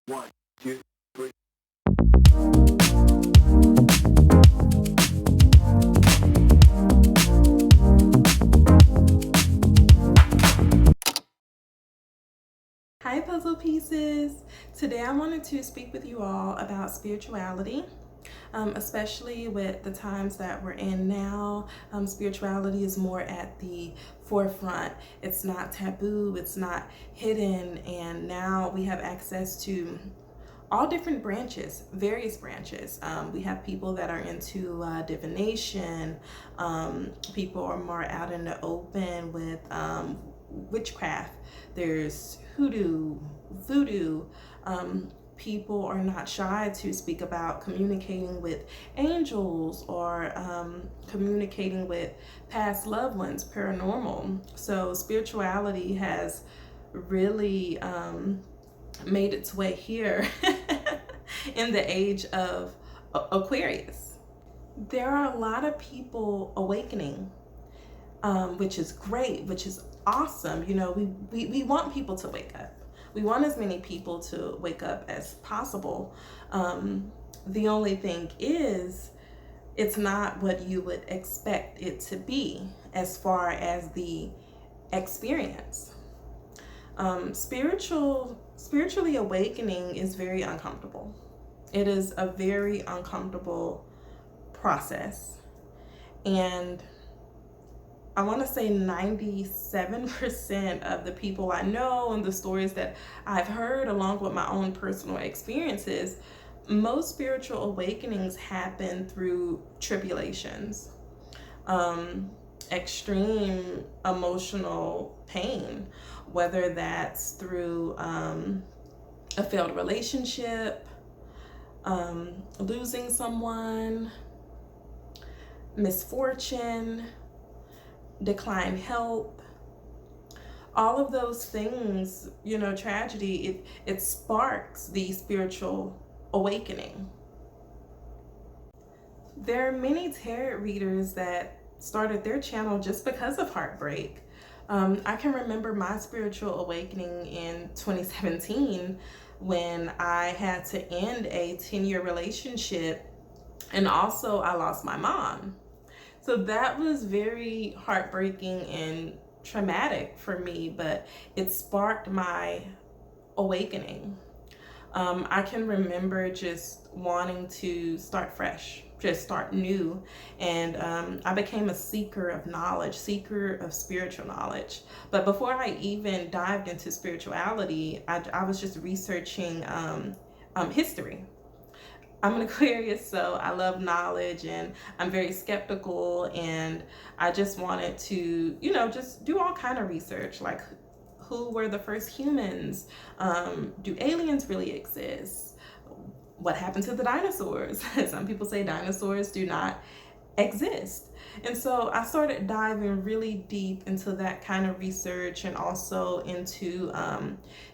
One, two, three. Hi, puzzle pieces. Today I wanted to speak with you all about spirituality, especially with the times that we're in now. Spirituality is more at the forefront. It's not taboo, it's not hidden, and now we have access to all different branches, various branches. We have people that are into divination. People are more out in the open with witchcraft. There's hoodoo, voodoo. People are not shy to speak about communicating with angels or communicating with past loved ones, paranormal. So spirituality has really made its way here in the age of Aquarius. There are a lot of people awakening, which is great, which is awesome. You know, we want people to wake up. We want as many people to wake up as possible. The only thing is, it's not what you would expect it to be as far as the experience. Spiritually awakening is very uncomfortable. It is a very uncomfortable process. And I want to say 97% of the people I know and the stories that I've heard, along with my own personal experiences, most spiritual awakenings happen through tribulations, extreme emotional pain, whether that's through a failed relationship, losing someone, misfortune, declined health, all of those things, you know, tragedy, it sparks the spiritual awakening. There are many tarot readers that started their channel just because of heartbreak. I can remember my spiritual awakening in 2017 when I had to end a 10-year relationship, and also I lost my mom. So that was very heartbreaking and traumatic for me, but it sparked my awakening. I can remember just wanting to start fresh, just start new. And I became a seeker of knowledge, seeker of spiritual knowledge. But before I even dived into spirituality, I was just researching history. I'm an Aquarius, so I love knowledge and I'm very skeptical, and I just wanted to, you know, just do all kind of research, like who were the first humans? Do aliens really exist? What happened to the dinosaurs? Some people say dinosaurs do not exist. And so I started diving really deep into that kind of research, and also into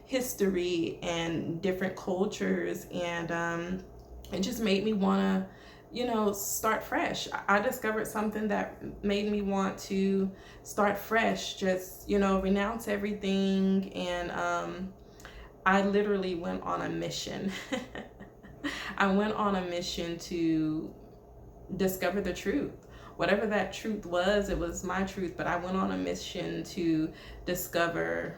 history and different cultures. And it just made me want to, you know, start fresh. I discovered something that made me want to start fresh, just, you know, renounce everything. And I literally went on a mission. I went on a mission to discover the truth. Whatever that truth was, it was my truth, but I went on a mission to discover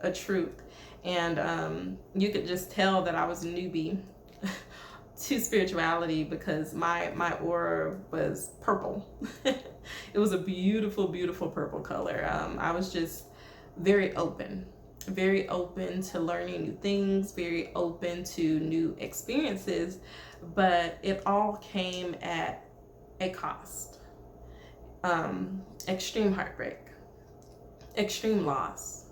a truth. And you could just tell that I was a newbie to spirituality because my aura was purple. It was a beautiful, beautiful purple color. I was just very open, very open to learning new things, very open to new experiences, but it all came at a cost. Extreme heartbreak, extreme loss.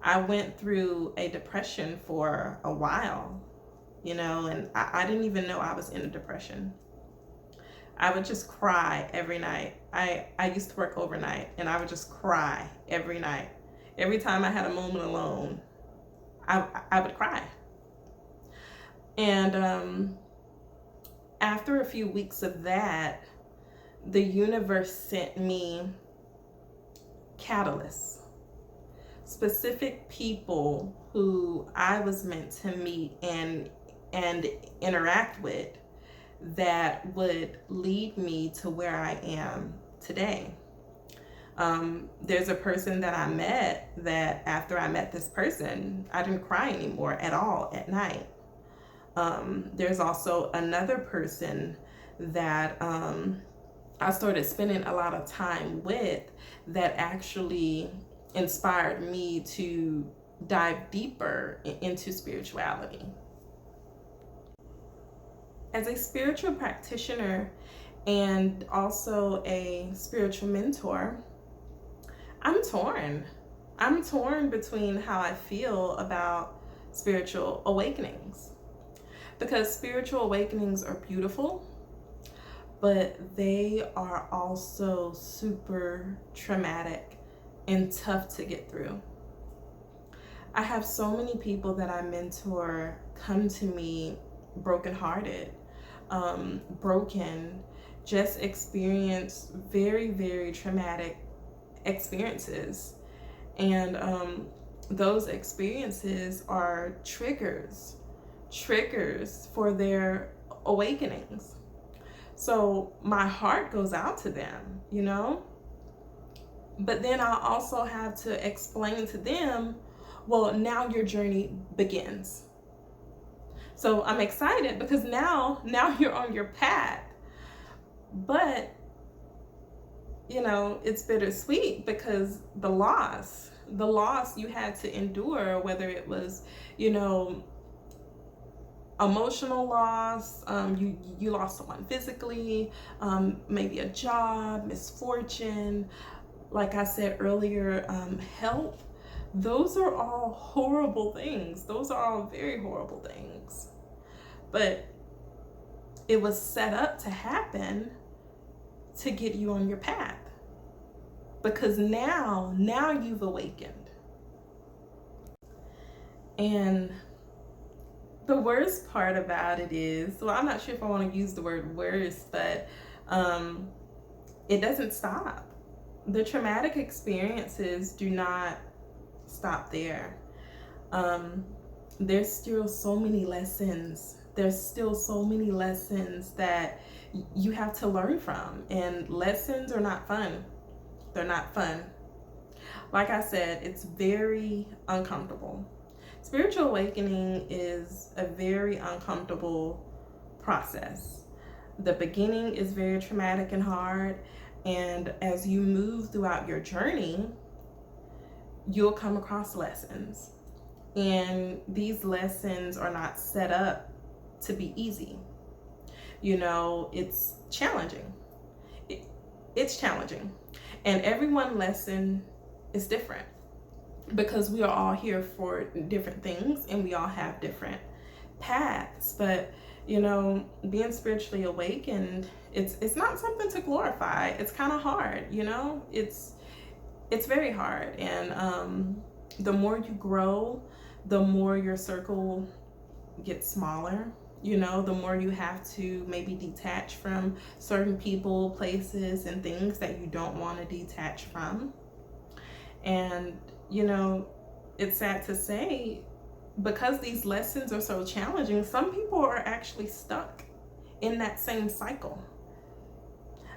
I went through a depression for a while, you know, and I didn't even know I was in a depression. I would just cry every night. I used to work overnight, and I would just cry every night. Every time I had a moment alone, I would cry. And after a few weeks of that, the universe sent me catalysts, specific people who I was meant to meet and interact with that would lead me to where I am today. There's a person that I met that after I met this person, I didn't cry anymore at all at night. There's also another person that I started spending a lot of time with that actually inspired me to dive deeper into spirituality. As a spiritual practitioner and also a spiritual mentor, I'm torn. I'm torn between how I feel about spiritual awakenings. Because spiritual awakenings are beautiful, but they are also super traumatic and tough to get through. I have so many people that I mentor come to me brokenhearted, broken, just experience very, very traumatic experiences. And those experiences are triggers for their awakenings. So my heart goes out to them, you know? But then I also have to explain to them, well, now your journey begins. So I'm excited because now you're on your path. But, you know, it's bittersweet because the loss you had to endure, whether it was, you know, emotional loss, you lost someone physically, maybe a job, misfortune, like I said earlier, health. Those are all horrible things. Those are all very horrible things. But it was set up to happen to get you on your path. Because now you've awakened. And the worst part about it is, well, I'm not sure if I want to use the word worst, but it doesn't stop. The traumatic experiences do not stop there. There's still so many lessons. There's still so many lessons that you have to learn from. And lessons are not fun. They're not fun. Like I said, it's very uncomfortable. Spiritual awakening is a very uncomfortable process. The beginning is very traumatic and hard, and as you move throughout your journey, you'll come across lessons. And these lessons are not set up to be easy. You know, it's challenging. It's challenging. And every one lesson is different, because we are all here for different things and we all have different paths. But, you know, being spiritually awakened, it's not something to glorify. It's kind of hard, you know? It's very hard. And the more you grow, the more your circle gets smaller. You know, the more you have to maybe detach from certain people, places, and things that you don't want to detach from. And, you know, it's sad to say, because these lessons are so challenging, some people are actually stuck in that same cycle.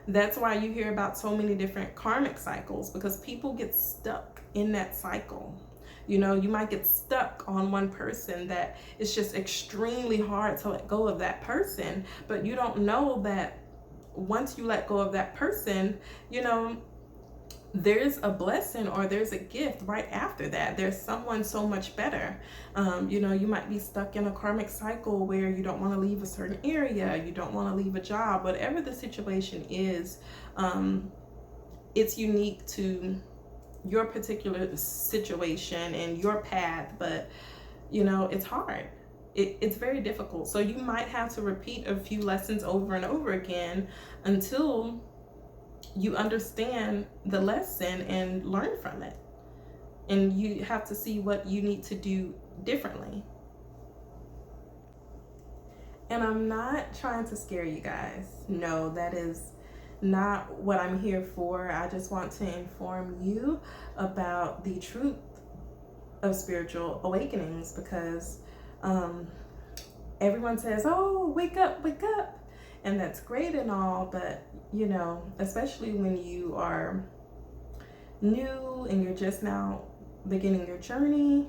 That's why you hear about so many different karmic cycles, because people get stuck in that cycle. You know, you might get stuck on one person that it's just extremely hard to let go of that person, but you don't know that once you let go of that person, you know, there's a blessing or there's a gift right after that. There's someone so much better. You know, you might be stuck in a karmic cycle where you don't want to leave a certain area, you don't want to leave a job, whatever the situation is. It's unique to your particular situation and your path, but you know, it's hard. It's very difficult. So you might have to repeat a few lessons over and over again until you understand the lesson and learn from it. And you have to see what you need to do differently. And I'm not trying to scare you guys. No, that is not what I'm here for. I just want to inform you about the truth of spiritual awakenings, because everyone says, oh, wake up, wake up. And that's great and all, but you know, especially when you are new and you're just now beginning your journey,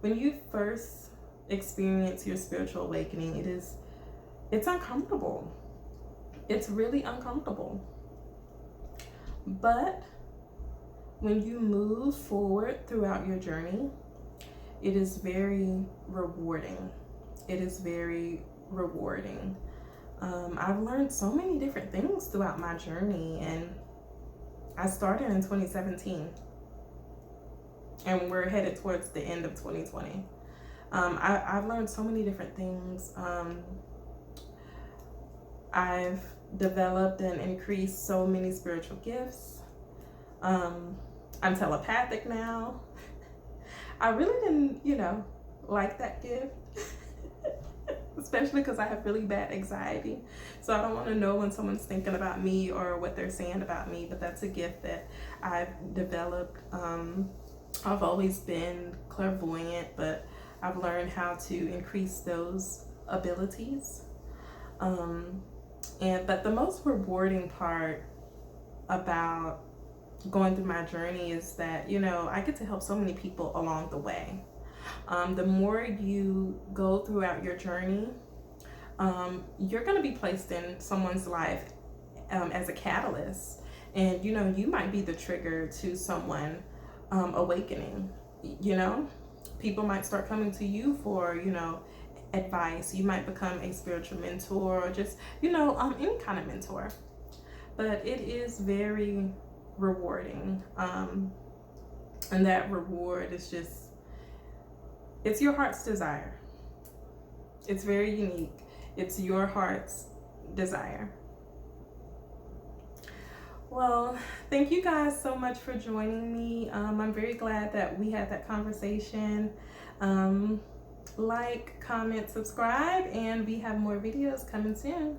when you first experience your spiritual awakening, it's uncomfortable. It's really uncomfortable. But when you move forward throughout your journey, it is very rewarding. It is very rewarding. I've learned so many different things throughout my journey, and I started in 2017, and we're headed towards the end of 2020. I've learned so many different things. I've developed and increased so many spiritual gifts. I'm telepathic now. I really didn't, like that gift, especially because I have really bad anxiety. So I don't want to know when someone's thinking about me or what they're saying about me, but that's a gift that I've developed. I've always been clairvoyant, but I've learned how to increase those abilities. But the most rewarding part about going through my journey is that, I get to help so many people along the way. The more you go throughout your journey, you're going to be placed in someone's life as a catalyst. And, you might be the trigger to someone awakening. People might start coming to you for, advice. You might become a spiritual mentor, or just, any kind of mentor. But it is very rewarding. And that reward is just, it's your heart's desire. It's very unique. It's your heart's desire. Well, thank you guys so much for joining me. I'm very glad that we had that conversation. Like, comment, subscribe, and we have more videos coming soon.